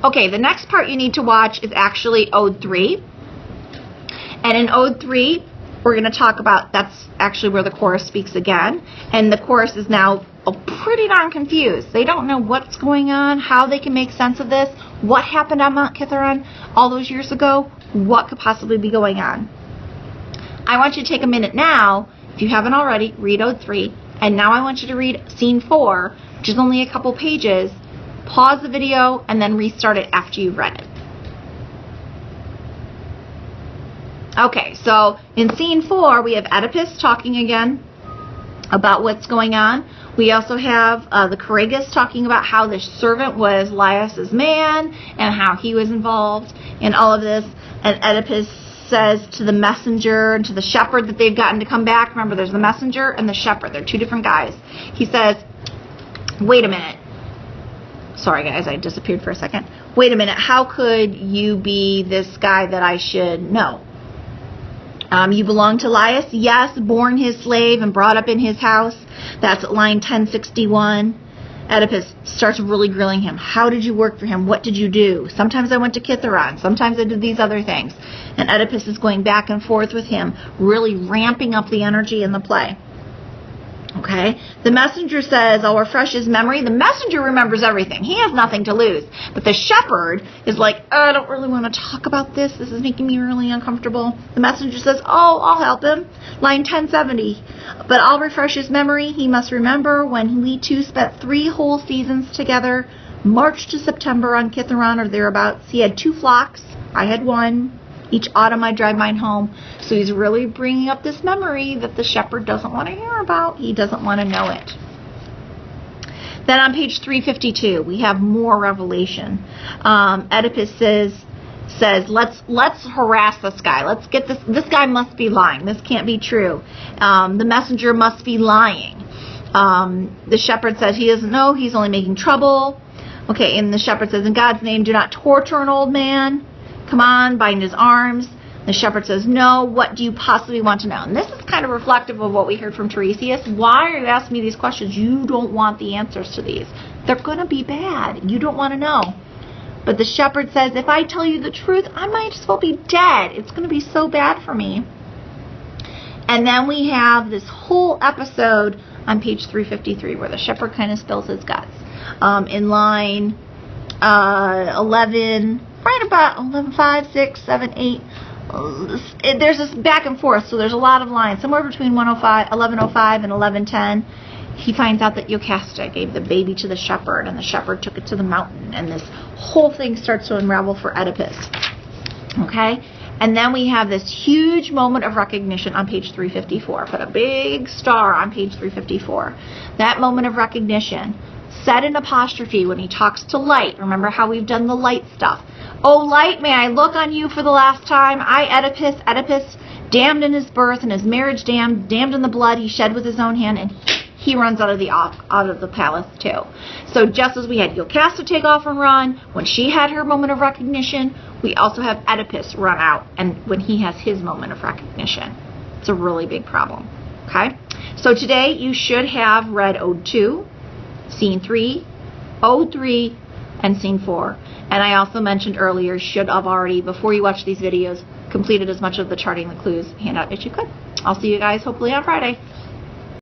Okay, the next part you need to watch is actually Ode 3. And in Ode 3, we're going to talk about, that's actually where the chorus speaks again. And the chorus is now pretty darn confused. They don't know what's going on, how they can make sense of this, what happened on Mount Kithaeron all those years ago, what could possibly be going on. I want you to take a minute now, if you haven't already, read Ode 3. And now I want you to read Scene 4, which is only a couple pages. Pause the video and then restart it after you've read it. Okay, so in Scene 4, we have Oedipus talking again about what's going on. We also have the Courageous talking about how the servant was Laius's man and how he was involved in all of this. And Oedipus says to the messenger and to the shepherd that they've gotten to come back. Remember, there's the messenger and the shepherd. They're two different guys. He says, wait a minute. Sorry, guys, I disappeared for a second. Wait a minute. How could you be this guy that I should know? You belong to Laius? Yes, born his slave and brought up in his house. That's at line 1061. Oedipus starts really grilling him. How did you work for him? What did you do? Sometimes I went to Kithaeron. Sometimes I did these other things. And Oedipus is going back and forth with him, really ramping up the energy in the play. Okay? The messenger says, I'll refresh his memory. The messenger remembers everything. He has nothing to lose. But the shepherd is like, I don't really want to talk about this. This is making me really uncomfortable. The messenger says, oh, I'll help him. Line 1070. But I'll refresh his memory. He must remember when we two spent 3 whole seasons together, March to September on Kithaeron or thereabouts. He had 2 flocks. I had 1. Each autumn I drive mine home. So he's really bringing up this memory that the shepherd doesn't want to hear about. He doesn't want to know it. Then on page 352, we have more revelation. Oedipus says, let's harass this guy. Let's get this guy must be lying. This can't be true. The messenger must be lying. The shepherd says he doesn't know. He's only making trouble. Okay, and the shepherd says, in God's name, do not torture an old man. Come on, bind his arms. The shepherd says, no, what do you possibly want to know? And this is kind of reflective of what we heard from Tiresias. Why are you asking me these questions? You don't want the answers to these. They're going to be bad. You don't want to know. But the shepherd says, if I tell you the truth, I might as well be dead. It's going to be so bad for me. And then we have this whole episode on page 353 where the shepherd kind of spills his guts. In line 11... right about 11, 5, 6, 7, 8. There's this back and forth, so there's a lot of lines. Somewhere between 1105 and 1110, he finds out that Jocasta gave the baby to the shepherd, and the shepherd took it to the mountain, and this whole thing starts to unravel for Oedipus. Okay? And then we have this huge moment of recognition on page 354. Put a big star on page 354. That moment of recognition, set in apostrophe when he talks to Light. Remember how we've done the Light stuff. Oh, Light, may I look on you for the last time? I, Oedipus, damned in his birth and his marriage damned in the blood he shed with his own hand, and he runs out of the palace too. So just as we had Jocasta take off and run, when she had her moment of recognition, we also have Oedipus run out, and when he has his moment of recognition. It's a really big problem. Okay? So today you should have read Ode 2, Scene 3, Ode 3, and Scene 4. And I also mentioned earlier, should have already, before you watch these videos, completed as much of the Charting the Clues handout as you could. I'll see you guys hopefully on Friday.